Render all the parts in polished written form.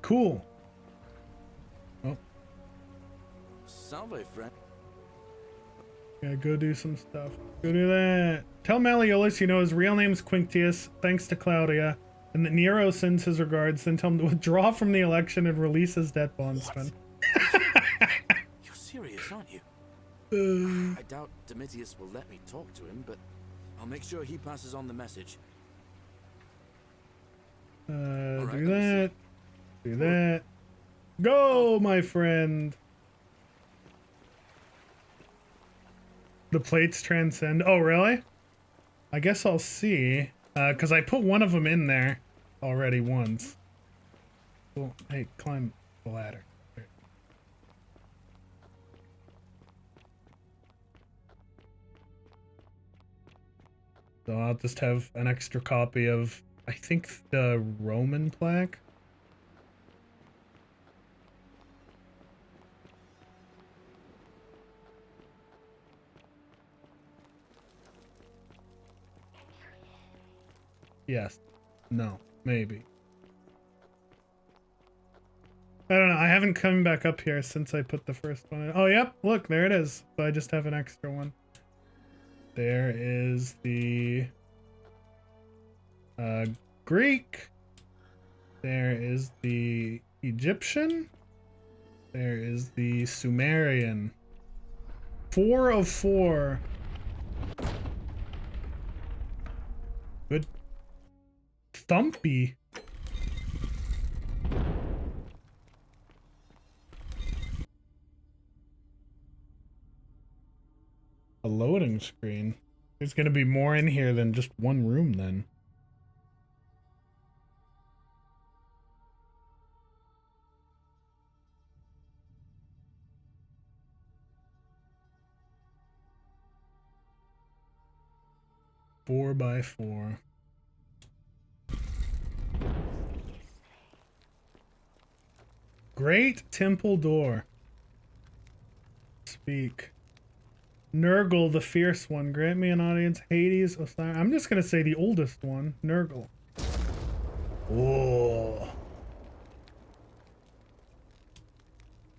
Cool. Oh. Salve, friend. Yeah, go do some stuff. Go do that. Tell Malleolus, you know, his real name's Quinctius, thanks to Claudia, and that Nero sends his regards, then tell him to withdraw from the election and release his debt bondsman. You're serious, aren't you? I doubt Domitius will let me talk to him, but I'll make sure he passes on the message. Do that. Do that. Go, my friend. The plates transcend. Oh, really? I guess I'll see. Because I put one of them in there already once. Well, hey, climb the ladder. So I'll just have an extra copy of, I think, the Roman plaque. Yes. No. Maybe. I don't know. I haven't come back up here since I put the first one in. Oh, yep. Look, there it is. So I just have an extra one. There is the Greek. There is the Egyptian. There is the Sumerian. 4 of 4. Good. Thumpy. A loading screen. There's gonna be more in here than just one room then. Four by 4. Great temple door. Speak. Nurgle, the fierce one. Grant me an audience. Hades, Osiris. I'm just gonna say the oldest one. Nurgle. Oh.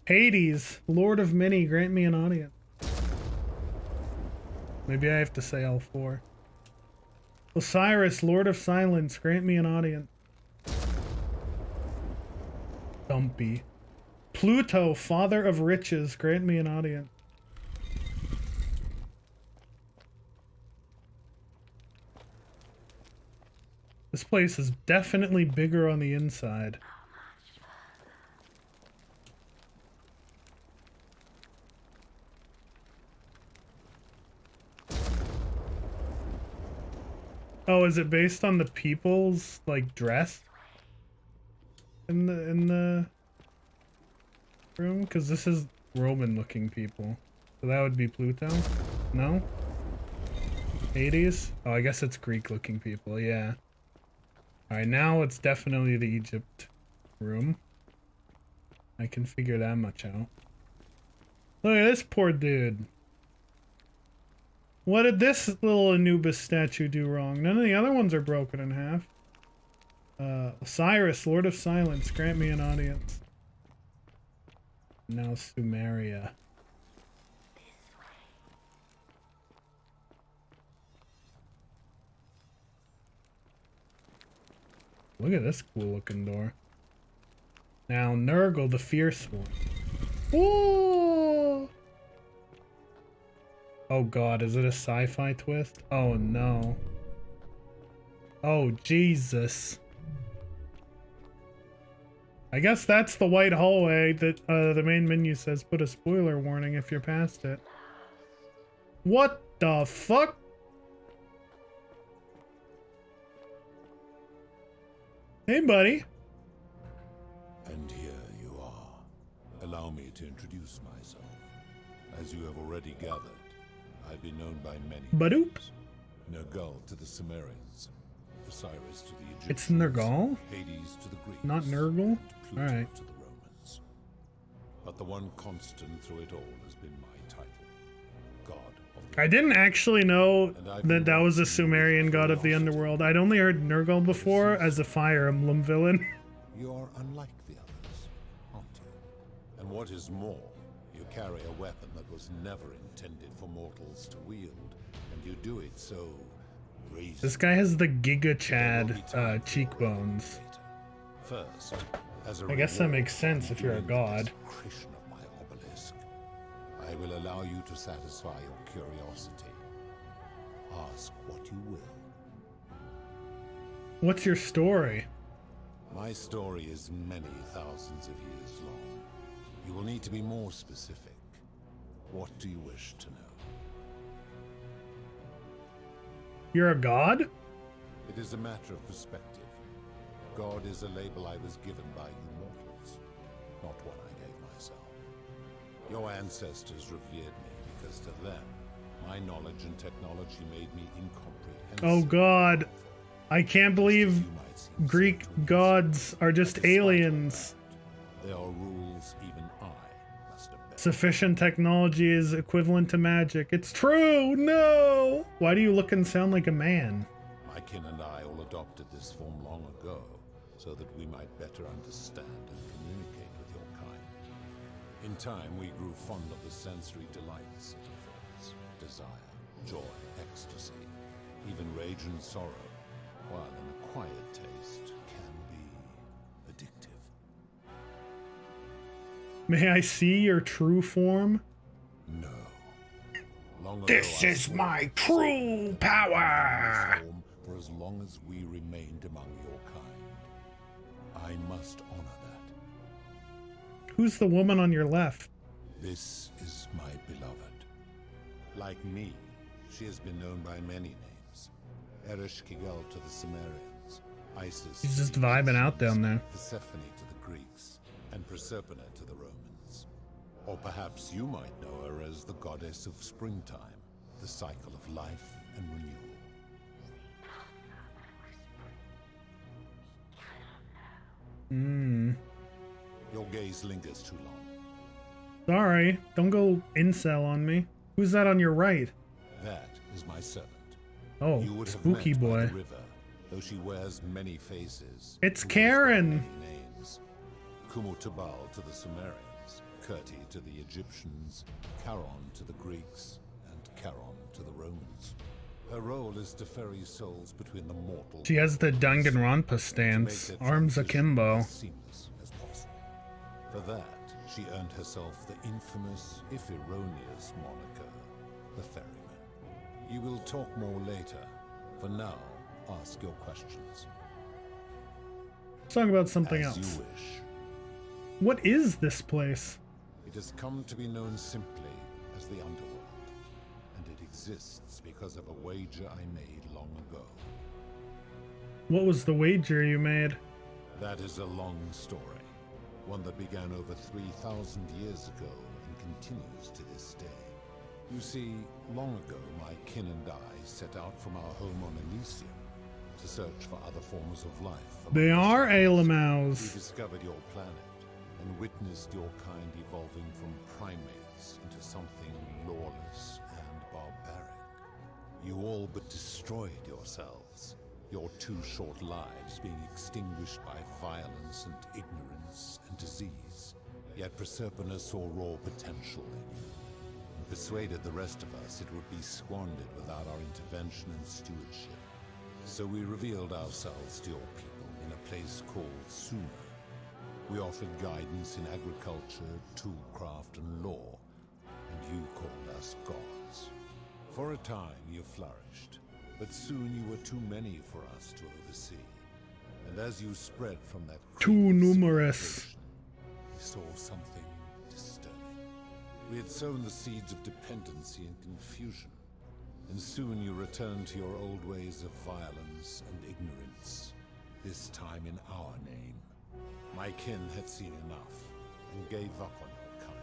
Hades, Lord of Many. Grant me an audience. Maybe I have to say all 4. Osiris, Lord of Silence. Grant me an audience. Dumpy. Pluto, Father of Riches. Grant me an audience. This place is definitely bigger on the inside. Oh, is it based on the people's like dress in the room? Because this is Roman looking people. So that would be Pluto? No? Hades? Oh, I guess it's Greek looking people, yeah. Alright, now it's definitely the Egypt room. I can figure that much out. Look at this poor dude. What did this little Anubis statue do wrong? None of the other ones are broken in half. Osiris, Lord of Silence, grant me an audience. Now Sumeria. Look at this cool looking door. Now Nurgle, the fierce one. Whoa! Oh god, is it a sci-fi twist? Oh no. Oh Jesus. I guess that's the white hallway that the main menu says put a spoiler warning if you're past it. What the fuck? Hey buddy. And here you are. Allow me to introduce myself. As you have already gathered, I've been known by many Badoop. names. Nergal to the Sumerians, Osiris to the Egyptians. It's Nergal? Hades to the Greeks. Not Nurgle? Pluto Alright. to the Romans. But the one constant through it all has been my title. God of the I didn't actually know And I've that been was a watching you Sumerian with god of the curiosity. underworld. I'd only heard Nurgle before as a Fire Emblem villain. You are unlike the others. And what is more, you carry a weapon that was never intended for mortals to wield, and you do it so gracefully. This guy has the Giga There will Chad be time for cheekbones. later. First, as a I guess that reward makes sense for if you're a doing the god. desecration of my obelisk, I will allow you to satisfy your curiosity. Ask what you will. What's your story? My story is many thousands of years long. You will need to be more specific. What do you wish to know? You're a god? It is a matter of perspective. God is a label I was given by you mortals, not one I gave myself. Your ancestors revered me because to them, my knowledge and technology made me incomprehensible. Oh god. I can't believe Greek gods are just aliens. There are rules even I must obey. Sufficient technology is equivalent to magic. It's true! No! Why do you look and sound like a man? My kin and I all adopted this form long ago, so that we might better understand and communicate with your kind. In time, we grew fond of the sensory delights it affords. Desire, joy, ecstasy, even rage and sorrow, while an acquired taste can be addictive. May I see your true form? No. Long ago, This I is swore my to true maintain power! this form for as long as we remained among your kind. I must honor that. Who's the woman on your left? This is my beloved. Like me, she has been known by many names. Ereshkigal to the Sumerians, Isis She's to just the vibing out Egyptians, down there. Persephone to the Greeks, and Proserpina to the Romans. Or perhaps you might know her as the goddess of springtime, the cycle of life and renewal. Your gaze lingers too long. Sorry, don't go incel on me. Who's that on your right? That is my servant. Oh, You would have spooky met by boy. the river, though she wears many faces. It's who goes by Karen. many names. Kumutabal to the Sumerians, Kirti to the Egyptians, Charon to the Greeks, and Charon to the Romans. Her role is to ferry souls between the mortal. She has the and gods, Danganronpa to make stance, their arms transition akimbo. as seamless as possible. For that, she earned herself the infamous, if erroneous, moniker, the Ferryman. You will talk more later. For now, ask your questions. Let's talk about something As else. you wish. What is this place? It has come to be known simply as the Underworld, and it exists because of a wager I made long ago. What was the wager you made? That is a long story, one that began over 3,000 years ago and continues to this day. You see, long ago my kin and I set out from our home on Elysium to search for other forms of life. among They the are stars. We Alamaus. discovered your planet and witnessed your kind evolving from primates into something lawless and barbaric. You all but destroyed yourselves, your 2 short lives being extinguished by violence and ignorance and disease. Yet Proserpina saw raw potential in you, and persuaded the rest of us it would be squandered without our intervention and stewardship. So we revealed ourselves to your people in a place called Sumer. We offered guidance in agriculture, toolcraft, and law, and you called us gods. For a time you flourished, but soon you were too many for us to oversee. And as you spread from that Too cradle of numerous. civilization, we saw something disturbing. We had sown the seeds of dependency and confusion, and soon you returned to your old ways of violence and ignorance, this time in our name. My kin had seen enough, and gave up on your kind,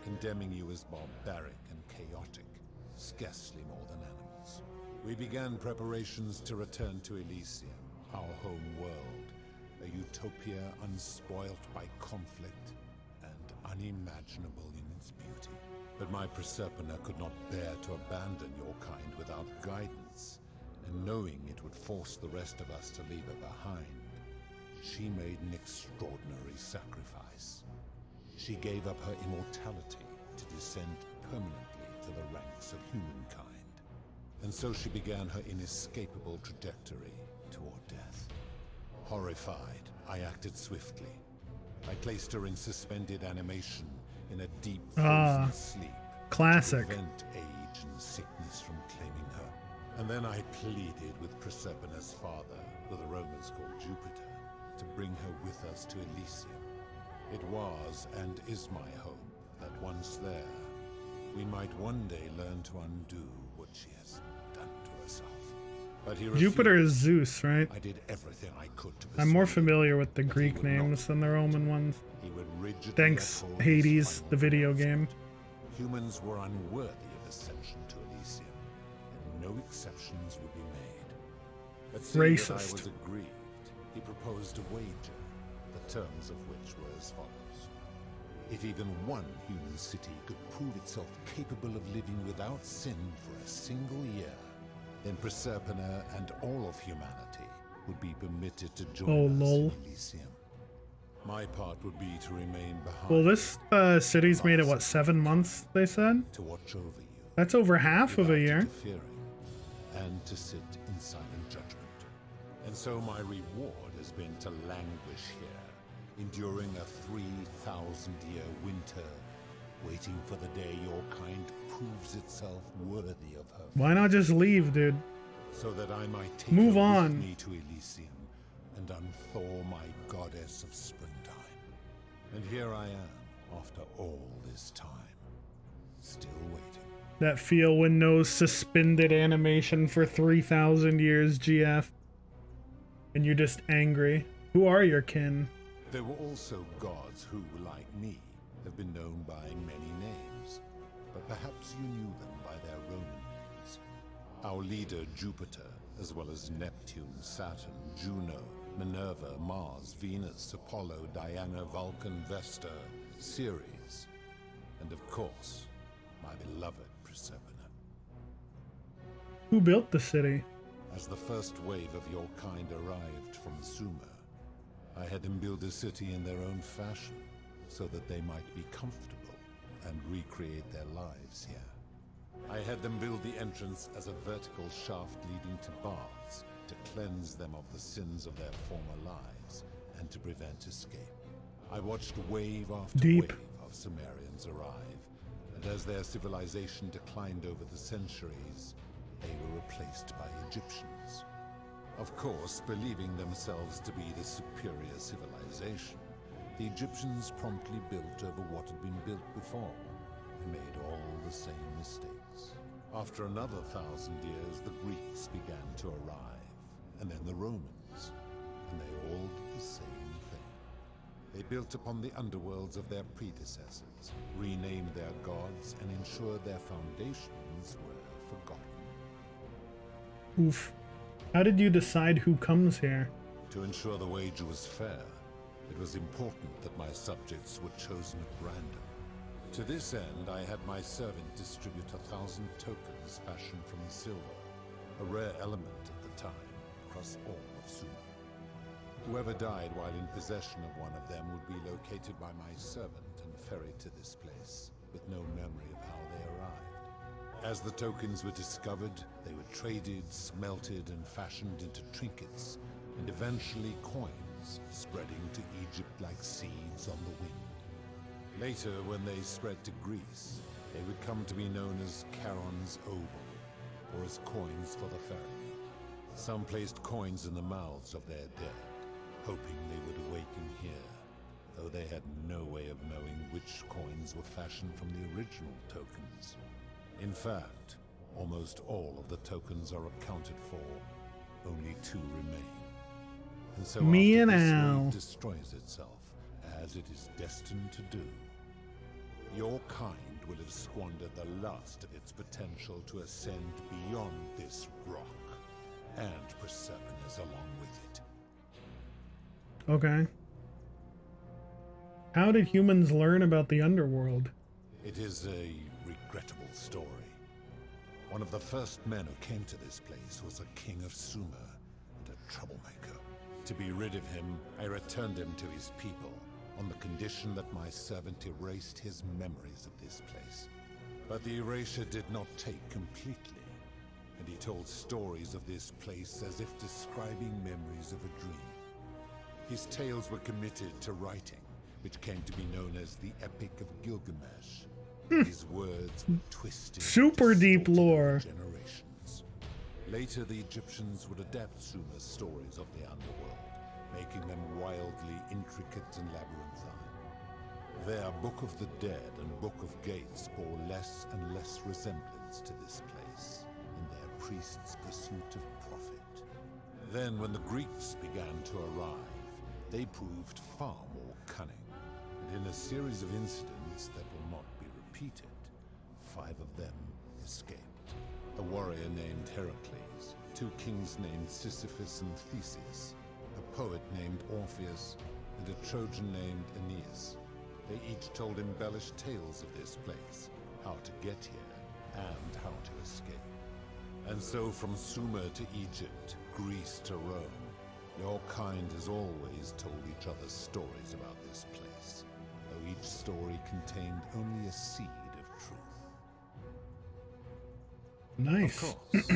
condemning you as barbaric and chaotic, scarcely more than animals. We began preparations to return to Elysium, our home world, a utopia unspoilt by conflict and unimaginable in its beauty. But my Proserpina could not bear to abandon your kind without guidance, and knowing it would force the rest of us to leave her behind, she made an extraordinary sacrifice. She gave up her immortality to descend permanently to the ranks of humankind. And so she began her inescapable trajectory toward death. Horrified, I acted swiftly. I placed her in suspended animation in a deep frozen sleep. Classic. To prevent age and sickness from claiming her. And then I pleaded with Proserpina's father, who the Romans called Jupiter, to bring her with us to Elysium. It was and is my hope that once there, we might one day learn to undo what she has done to herself. But he refused. Jupiter is Zeus, right? I did everything I could to I'm more persuade familiar with the him, but he Greek would not. names than the Roman ones. He would rigidly Thanks, uphold his Hades, final the video pronouncement. game. Humans were unworthy of ascension to Elysium, and no exceptions would be made. But seeing that I Racist. was aggrieved, he proposed a wager, the terms of which were as follows. If even one human city could prove itself capable of living without sin for a single year, then Proserpina and all of humanity would be permitted to join us lol. in Elysium. My part would be to remain behind. Well, this city's made it, what, 7 months, they said? to watch over you. That's over half of a without year. interfering, and to sit in silent judgment. And so my reward has been to languish here, enduring a 3,000-year winter, waiting for the day your kind proves itself worthy of her. Why not just leave, dude? So that I might take Move her on. with me to Elysium and unthaw my goddess of springtime. And here I am, after all this time, still waiting. That feel when no suspended animation for 3,000 years, GF. And you're just angry. Who are your kin? There were also gods who, like me, have been known by many names, but perhaps you knew them by their Roman names. Our leader, Jupiter, as well as Neptune, Saturn, Juno, Minerva, Mars, Venus, Apollo, Diana, Vulcan, Vesta, Ceres, and of course, my beloved Proserpina. Who built the city? As the first wave of your kind arrived from Sumer, I had them build a city in their own fashion, so that they might be comfortable and recreate their lives here. I had them build the entrance as a vertical shaft leading to baths, to cleanse them of the sins of their former lives, and to prevent escape. I watched wave after Deep. wave of Sumerians arrive, and as their civilization declined over the centuries, they were replaced by Egyptians. Of course, believing themselves to be the superior civilization, the Egyptians promptly built over what had been built before. They made all the same mistakes. After another 1,000 years, the Greeks began to arrive, and then the Romans, and they all did the same thing. They built upon the underworlds of their predecessors, renamed their gods, and ensured their foundations were forgotten. Oof. How did you decide who comes here? To ensure the wager was fair, it was important that my subjects were chosen at random. To this end, I had my servant distribute 1,000 tokens fashioned from silver, a rare element at the time, across all of Sumer. Whoever died while in possession of one of them would be located by my servant and ferried to this place, with no memory of how they arrived. As the tokens were discovered, they were traded, smelted, and fashioned into trinkets, and eventually coins, spreading to Egypt like seeds on the wind. Later, when they spread to Greece, they would come to be known as Charon's Oval, or as coins for the ferry. Some placed coins in the mouths of their dead, hoping they would awaken here, though they had no way of knowing which coins were fashioned from the original tokens. In fact, almost all of the tokens are accounted for. Only 2 remain. And so Me after and this Al. wave destroys itself, as it is destined to do, your kind will have squandered the last of its potential to ascend beyond this rock, and Proserpina's along with it. Okay. How did humans learn about the underworld? It is a regrettable story. One of the first men who came to this place was a king of Sumer and a troublemaker. To be rid of him, I returned him to his people, on the condition that my servant erased his memories of this place. But the erasure did not take completely, and he told stories of this place as if describing memories of a dream. His tales were committed to writing, which came to be known as the Epic of Gilgamesh. His words were twisted, Super deep distorted over lore. generations. Later, the Egyptians would adapt Sumer's stories of the underworld, making them wildly intricate and labyrinthine. Their Book of the Dead and Book of Gates bore less and less resemblance to this place in their priests' pursuit of profit. Then, when the Greeks began to arrive, they proved far more cunning, and in a series of incidents that will not be repeated, 5 of them escaped. A warrior named Heracles, 2 kings named Sisyphus and Theseus, a poet named Orpheus, and a Trojan named Aeneas. They each told embellished tales of this place, how to get here, and how to escape. And so from Sumer to Egypt, Greece to Rome, your kind has always told each other stories about this place, though each story contained only a seed of truth. Nice. Of course.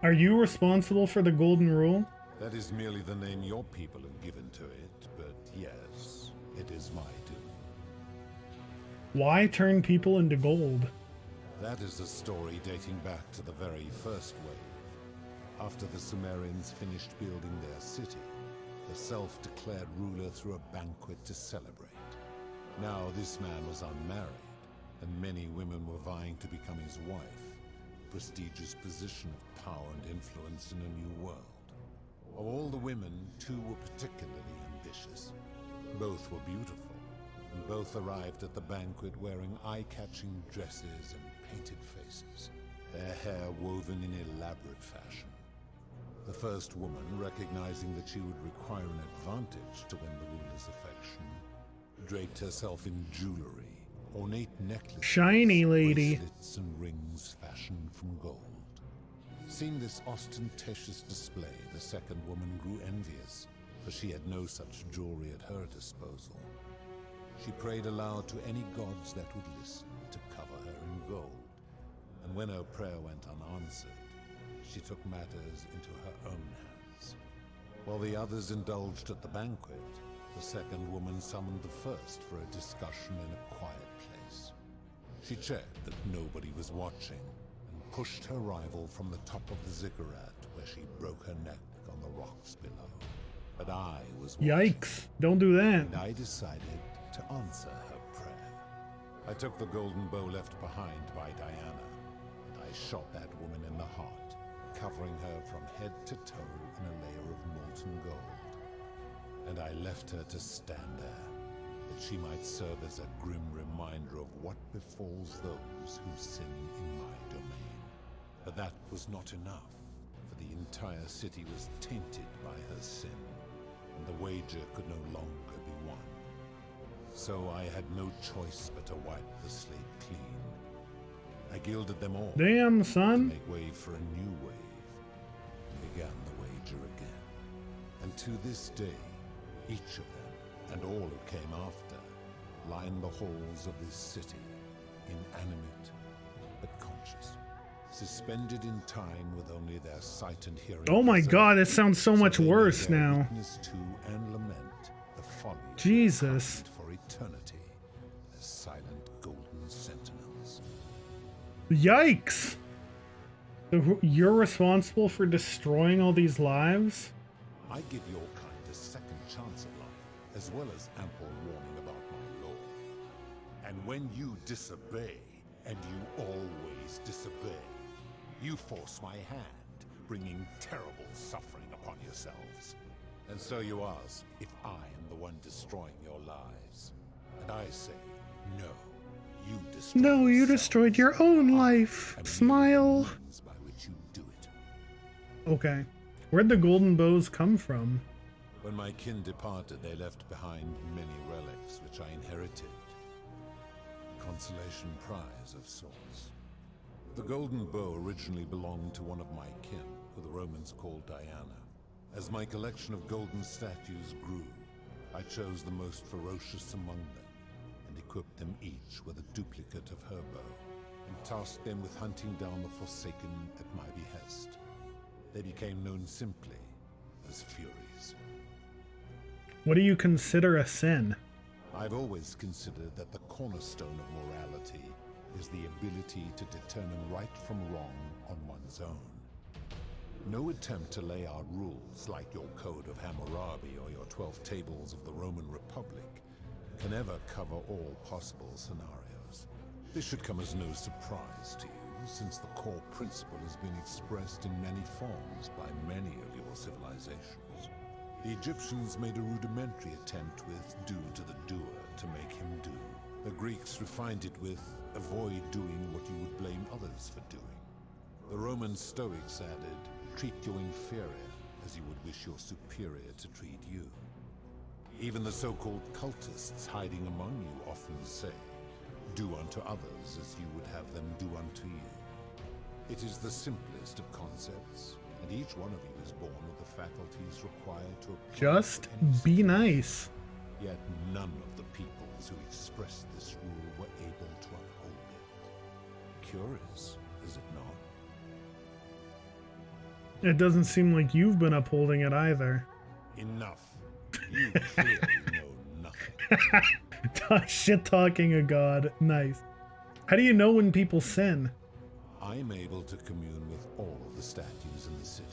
Are you responsible for the Golden Rule? That is merely the name your people have given to it, but yes, it is my doing. Why turn people into gold? That is a story dating back to the very first wave. After the Sumerians finished building their city, the self-declared ruler threw a banquet to celebrate. Now this man was unmarried, and many women were vying to become his wife, a prestigious position of power and influence in a new world. Of all the women, 2 were particularly ambitious. Both were beautiful, and both arrived at the banquet wearing eye-catching dresses and painted faces, their hair woven in elaborate fashion. The first woman, recognizing that she would require an advantage to win the ruler's affection, draped herself in jewelry, ornate necklaces, Shiny lady. bracelets, and rings fashioned from gold. Seeing this ostentatious display, the second woman grew envious, for she had no such jewelry at her disposal. She prayed aloud to any gods that would listen to cover her in gold, and when her prayer went unanswered, she took matters into her own hands. While the others indulged at the banquet, the second woman summoned the first for a discussion in a quiet place. She checked that nobody was watching, and pushed her rival from the top of the ziggurat, where she broke her neck on the rocks below. But I was watching, Yikes. Don't do that. and I decided to answer her prayer. I took the golden bow left behind by Diana, and I shot that woman in the heart, covering her from head to toe in a layer of molten gold. And I left her to stand there, that she might serve as a grim reminder of what befalls those who sin in my domain. But that was not enough, for the entire city was tainted by her sin, and the wager could no longer be won. So I had no choice but to wipe the slate clean. I gilded them all, Damn, to son. make way for a new wave, and began the wager again. And to this day, each of them, and all who came after, line the halls of this city, inanimate but conscious, suspended in time with only their sight and hearing. Oh my preserved, god, it sounds so much they may worse bear now. witness to and lament the folly of Jesus. mankind for eternity as silent golden sentinels. Yikes. So you're responsible for destroying all these lives? I give your kind a second chance at life, as well as ample warning about my law. And when you disobey, and you always disobey, you force my hand, bringing terrible suffering upon yourselves. And so you ask if I am the one destroying your lives. And I say, no, you destroyed No, you yourselves. destroyed your own I life. am merely the Smile. means by which you do it. Okay. Where'd the golden bows come from? When my kin departed, they left behind many relics which I inherited. A consolation prize of sorts. The golden bow originally belonged to one of my kin, who the Romans called Diana. As my collection of golden statues grew, I chose the most ferocious among them, and equipped them each with a duplicate of her bow, and tasked them with hunting down the Forsaken at my behest. They became known simply as Furies. What do you consider a sin? I've always considered that the cornerstone of morality is the ability to determine right from wrong on one's own. No attempt to lay out rules like your Code of Hammurabi or your 12 Tables of the Roman Republic can ever cover all possible scenarios. This should come as no surprise to you, since the core principle has been expressed in many forms by many of your civilizations. The Egyptians made a rudimentary attempt with do to the doer to make him do. The Greeks refined it with avoid doing what you would blame others for doing. The Roman Stoics added, treat your inferior as you would wish your superior to treat you. Even the so-called cultists hiding among you often say, do unto others as you would have them do unto you. It is the simplest of concepts, and each one of you is born with the faculties required to apply Just any be nice. Yet none of the peoples who expressed this rule were able to uphold it. Curious, is it not? It doesn't seem like you've been upholding it either. Enough. You clearly know nothing. Shit talking a god. Nice. How do you know when people sin? I'm able to commune with all of the statues in the city.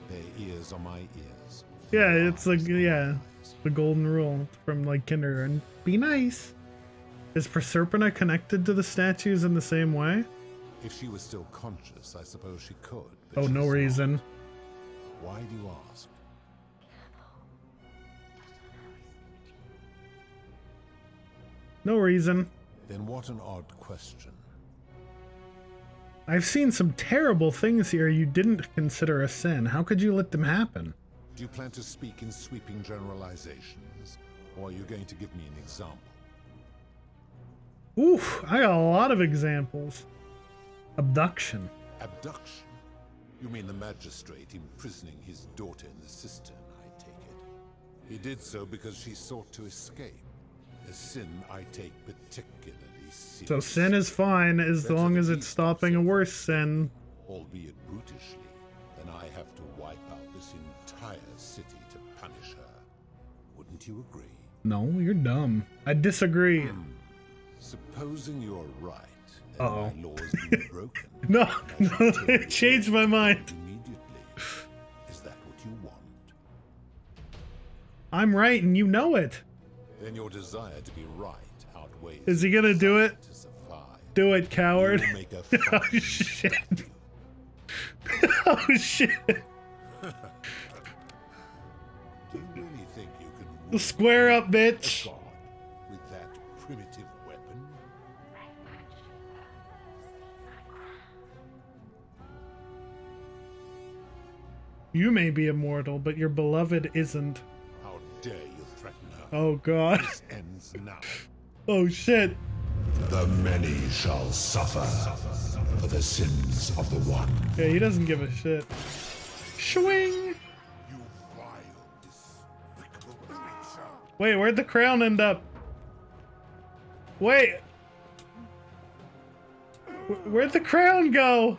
Their ears are my ears. Yeah, Their it's like, eyes are my yeah, eyes. the golden rule from like kindergarten. Be nice. Is Proserpina connected to the statues in the same way? If she was still conscious, I suppose she could. But Oh, no she's not. reason. Why do you ask? No reason. Then what an odd question. I've seen some terrible things here you didn't consider a sin. How could you let them happen? Do you plan to speak in sweeping generalizations, or are you going to give me an example? Oof, I got a lot of examples. Abduction. Abduction? You mean the magistrate imprisoning his daughter in the cistern, I take it. He did so because she sought to escape. A sin I take particularly seriously. So sin is fine as Better long the as it's least stopping a of worse sin. Albeit brutishly, then I have to wipe out this entire city to punish her. Wouldn't you agree? No, you're dumb. I disagree. Supposing you're right, Uh-oh. and my law's been broken. No, and I no, should tell you changed all my mind. immediately. Is that what you want? I'm right and you know it. Then your desire to be right outweighs. Is he gonna do your it? desire to survive. Do it, coward. You will make a Oh, fine shit. statue. Oh shit. Do you really think you can rule Square up, a bitch. god with that primitive weapon? You may be immortal, but your beloved isn't. How dare you threaten her? Oh god. This ends now. Oh shit. The many shall suffer for the sins of the one. Yeah, he doesn't give a shit. Swing! You vile, despicable creature. Wait, where'd the crown end up? Wait! Where'd the crown go?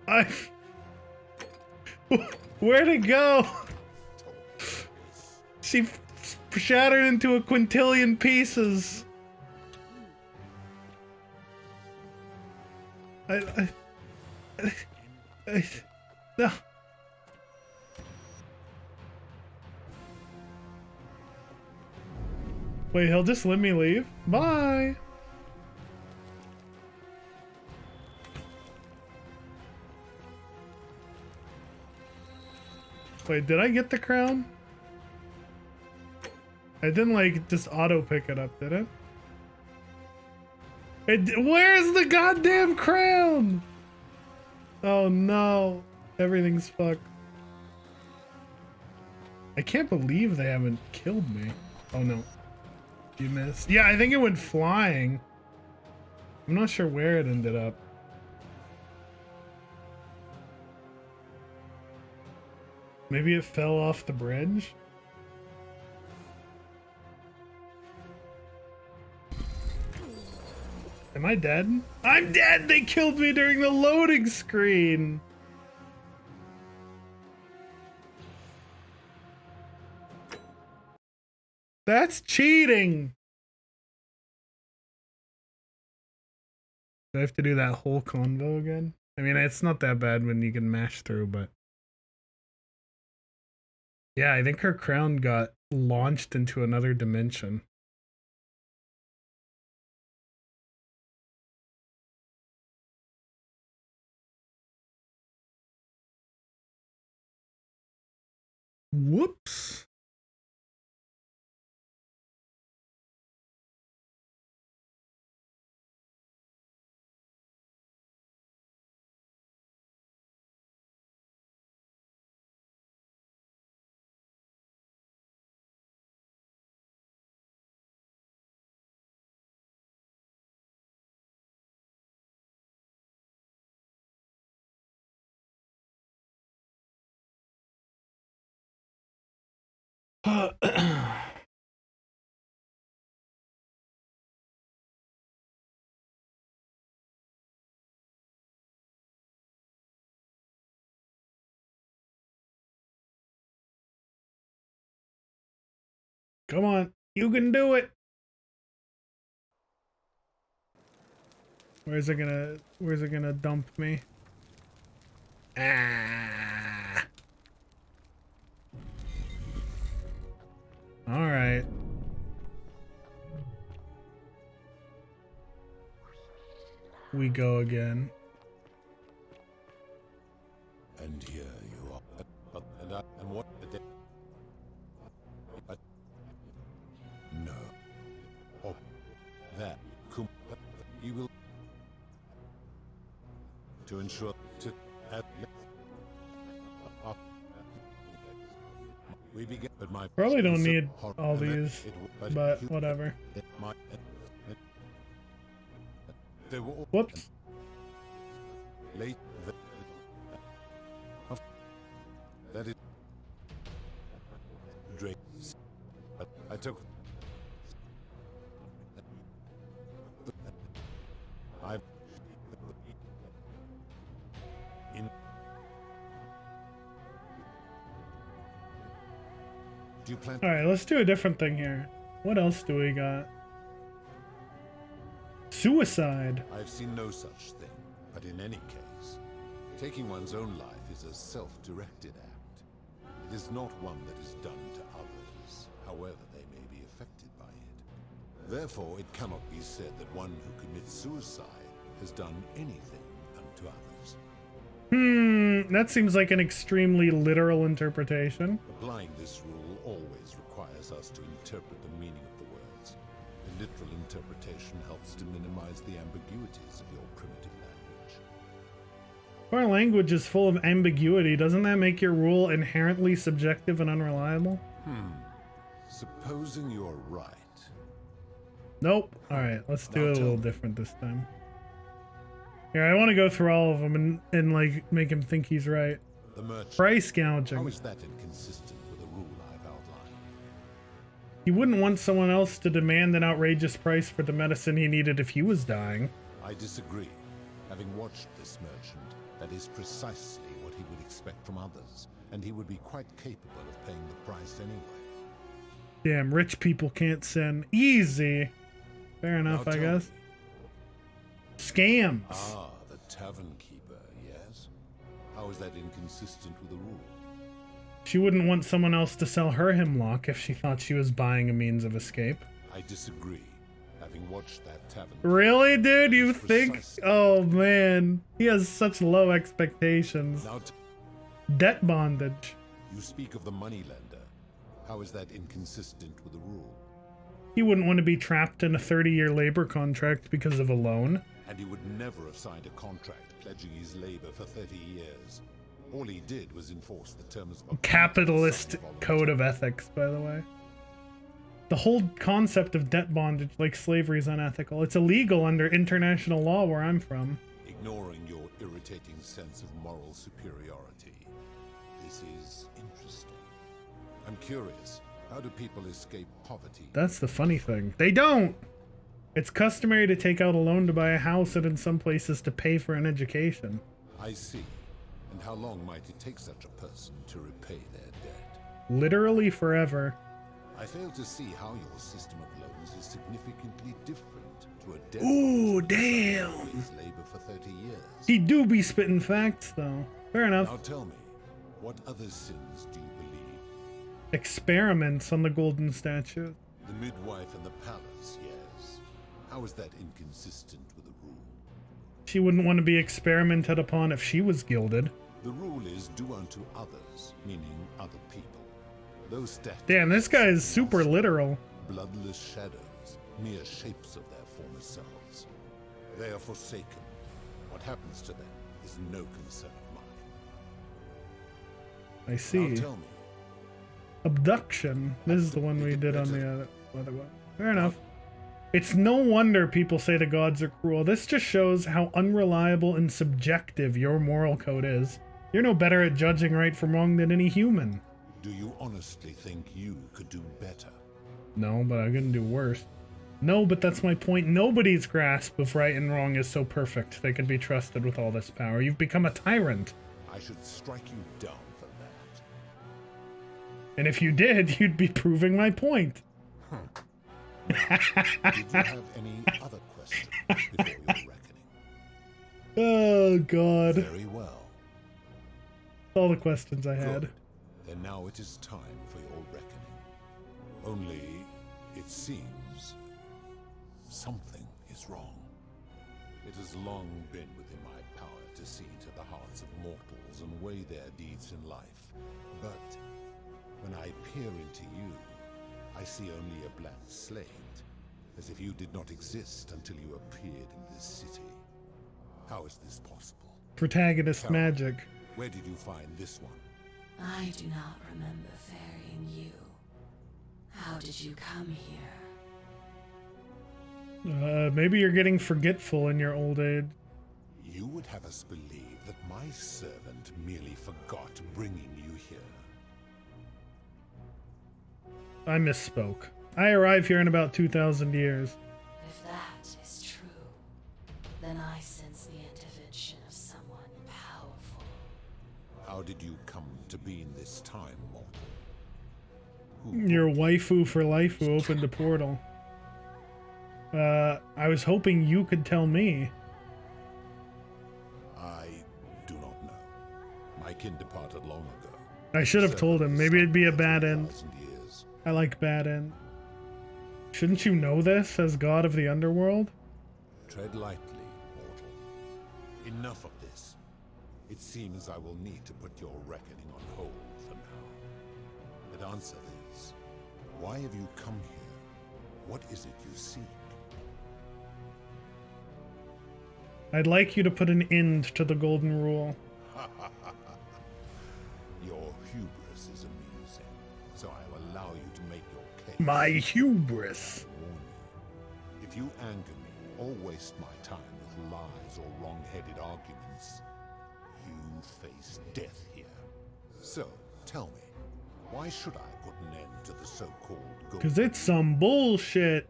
I... Where'd it go? She shattered into a quintillion pieces. I no. Wait, he'll just let me leave? Bye. Wait, did I get the crown? I didn't like just auto pick it up, did it? Where's the goddamn crown? Oh no, everything's fucked. I can't believe they haven't killed me. Oh no, you missed. Yeah, I think it went flying. I'm not sure where it ended up. Maybe it fell off the bridge? Am I dead? I'm dead! They killed me during the loading screen! That's cheating! Do I have to do that whole convo again? I mean, it's not that bad when you can mash through, but... Yeah, I think her crown got launched into another dimension. Whoops. Come on, you can do it. Where's it gonna dump me? Ah. All right. We go again. And here you are. And what? No. Oh, that. You will. To ensure to. We begin, but my Probably don't need all these, but whatever. Whoops. Late. That is. Drake. I took. I. In. Do you plan? All right, let's do a different thing here. What else do we got? Suicide. I've seen no such thing, but in any case, taking one's own life is a self-directed act. It is not one that is done to others, however they may be affected by it. Therefore, it cannot be said that one who commits suicide has done anything unto others. That seems like an extremely literal interpretation. Applying this rule always requires us to interpret the meaning of the words. The literal interpretation helps to minimize the ambiguities of your primitive language. If our language is full of ambiguity, doesn't that make your rule inherently subjective and unreliable? Supposing you're right. Nope. Alright, let's do it a little different this time. Here, I want to go through all of them and like make him think he's right. The merchant. Price How gouging. is that inconsistent with the rule I've outlined? He wouldn't want someone else to demand an outrageous price for the medicine he needed if he was dying. I disagree. Having watched this merchant, that is precisely what he would expect from others, and he would be quite capable of paying the price anyway. Damn, rich people can't sin. Easy. Fair enough, Now I tell guess. me. Scams. Ah, the tavern keeper, yes? How is that inconsistent with the rule? She wouldn't want someone else to sell her hemlock if she thought she was buying a means of escape. I disagree. Having watched that tavern... Really, dude? You It's think? precisely- Oh, man. He has such low expectations. Now Debt bondage. you speak of the moneylender. How is that inconsistent with the rule? He wouldn't want to be trapped in a 30-year labor contract because of a loan. And he would never have signed a contract pledging his labor for 30 years. All he did was enforce the terms of a Capitalist contract code of ethics, by the way. The whole concept of debt bondage, like slavery, is unethical. It's illegal under international law where I'm from. ignoring your irritating sense of moral superiority. This is interesting. I'm curious. How do people escape poverty? That's the funny thing. They don't! It's customary to take out a loan to buy a house and in some places to pay for an education. I see. And how long might it take such a person to repay their debt? Literally forever. I fail to see how your system of loans is significantly different to a debt. Ooh, damn! Labor for 30 years. He do be spitting facts, though. Fair enough. Now tell me, what other sins do you believe? Experiments on the golden statue. The midwife and the palace, yes. How is that inconsistent with the rule? She wouldn't want to be experimented upon if she was gilded. The rule is do unto others, meaning other people. Those statues, Damn, this guy is super literal. bloodless shadows, mere shapes of their former selves. They are forsaken. What happens to them is no concern of mine. I see. Now tell me, Abduction. This is the one we did on the other one. Fair enough. It's no wonder people say the gods are cruel. This just shows how unreliable and subjective your moral code is. You're no better at judging right from wrong than any human. do you honestly think you could do better? No, but I'm gonna do worse. No, but that's my point. Nobody's grasp of right and wrong is so perfect they can be trusted with all this power. You've become a tyrant. I should strike you down for that. And if you did, you'd be proving my point. Did you have any other questions before your reckoning? Oh, God. Very well. All the questions I had. Good. Then now it is time for your reckoning. Only, it seems, something is wrong. It has long been within my power to see to the hearts of mortals and weigh their deeds in life. But when I peer into you, I see only a blank slate, as if you did not exist until you appeared in this city. How is this possible? Protagonist Tell magic. me, where did you find this one? I do not remember ferrying you. How did you come here? Maybe you're getting forgetful in your old age. You would have us believe that my servant merely forgot bringing you here. I misspoke. I arrive here in about 2,000 years. If that is true, then I sense the intervention of someone powerful. How did you come to be in this time, mortal? Your waifu for life who opened a portal. I was hoping you could tell me. I do not know. My kin departed long ago. I should have told him. Maybe it'd be a bad end. 1,000 years. I like bad end. Shouldn't you know this as god of the underworld? Tread lightly, mortal. Enough of this. It seems I will need to put your reckoning on hold for now. But answer this. Why have you come here? What is it you seek? I'd like you to put an end to the golden rule. Your hubris is amusing, so I will allow you to make your case. My hubris. I warn you, if you anger me or waste my time with lies or wrong-headed arguments, you face death here. So, tell me, why should I put an end to the so-called gold? Because it's some bullshit.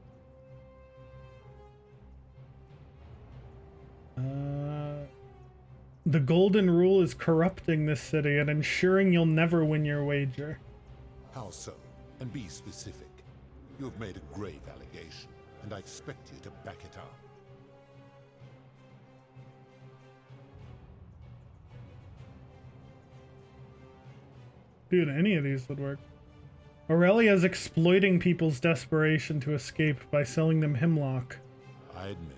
The golden rule is corrupting this city and ensuring you'll never win your wager. How so? And be specific. You have made a grave allegation, and I expect you to back it up. Dude, any of these would work. Aurelia's exploiting people's desperation to escape by selling them hemlock. I admit,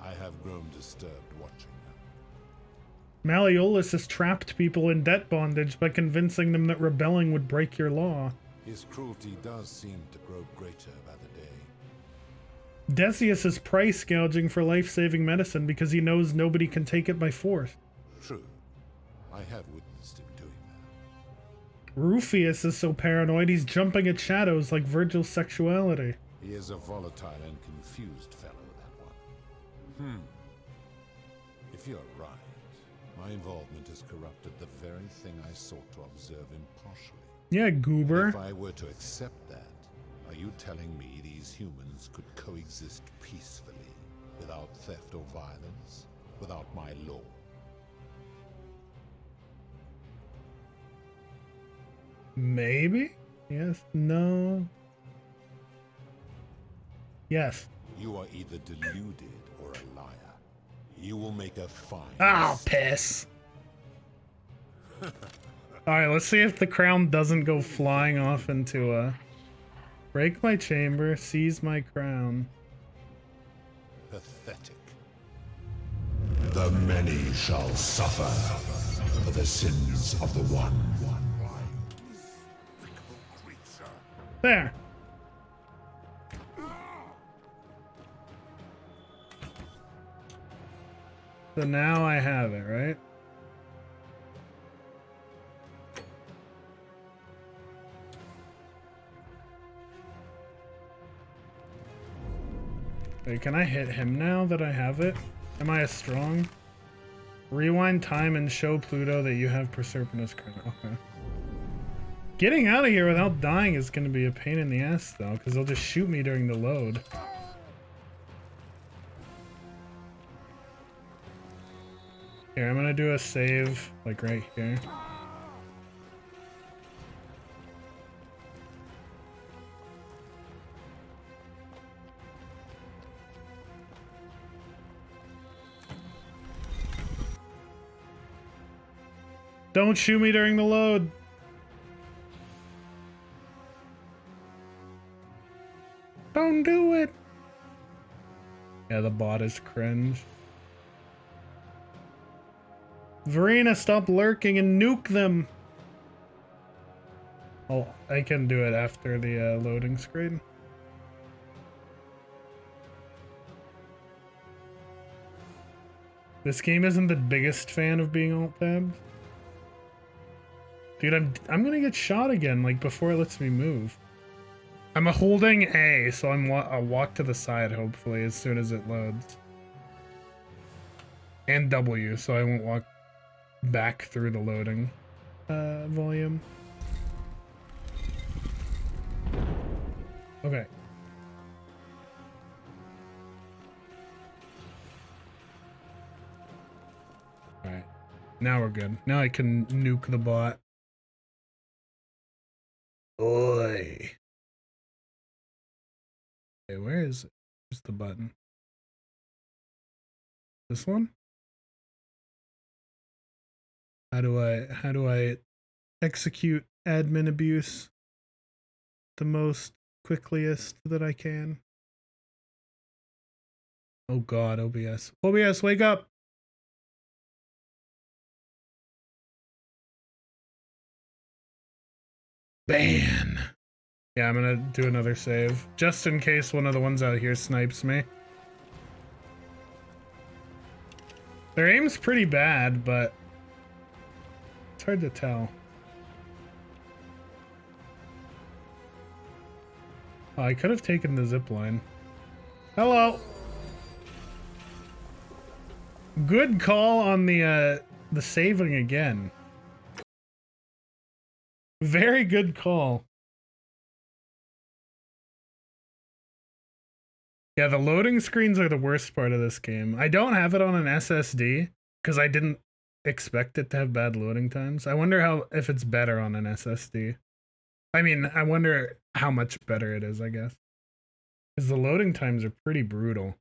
I have grown disturbed watching her. Malleolus has trapped people in debt bondage by convincing them that rebelling would break your law. His cruelty does seem to grow greater by the day. Decius is price gouging for life-saving medicine because he knows nobody can take it by force. True. I have witnessed him doing that. Rufius is so paranoid he's jumping at shadows like Virgil's sexuality. He is a volatile and confused fellow, that one. If you're right, My involvement has corrupted the very thing I sought to observe impartially. Yeah, goober. If I were to accept that, are you telling me these humans could coexist peacefully, without theft or violence, without my law? Maybe? Yes. No. Yes. You are either deluded or a liar. You will make a fine Oh, mistake. piss. Alright, let's see if the crown doesn't go flying off into a... Break my chamber, seize my crown. Pathetic. The many shall suffer for the sins of the one. There. So now I have it, right? Wait, can I hit him now that I have it? Am I as strong? Rewind time and show Pluto that you have Proserpina's crown. Okay. Getting out of here without dying is going to be a pain in the ass, though, because they'll just shoot me during the load. Here, I'm going to do a save, like, right here. Don't shoot me during the load! Don't do it! Yeah, the bot is cringe. Verena, stop lurking and nuke them! Oh, I can do it after the loading screen. This game isn't the biggest fan of being alt-tabbed. Dude, I'm gonna get shot again, like, before it lets me move. I'm holding A, so I'll walk to the side, hopefully, as soon as it loads. And W, so I won't walk back through the loading volume. Okay. Alright. Now we're good. Now I can nuke the bot. Oi. Okay, where is it? Where's the button? This one? How do I execute admin abuse the most quickliest that I can? Oh god, OBS. OBS, wake up! Ban! Yeah, I'm gonna do another save, just in case one of the ones out here snipes me. Their aim's pretty bad, but it's hard to tell. Oh, I could have taken the zip line. Hello! Good call on the saving again. Very good call. Yeah, the loading screens are the worst part of this game. I don't have it on an SSD because I didn't expect it to have bad loading times. I wonder if it's better on an SSD. I mean, I wonder how much better it is, I guess. Because the loading times are pretty brutal.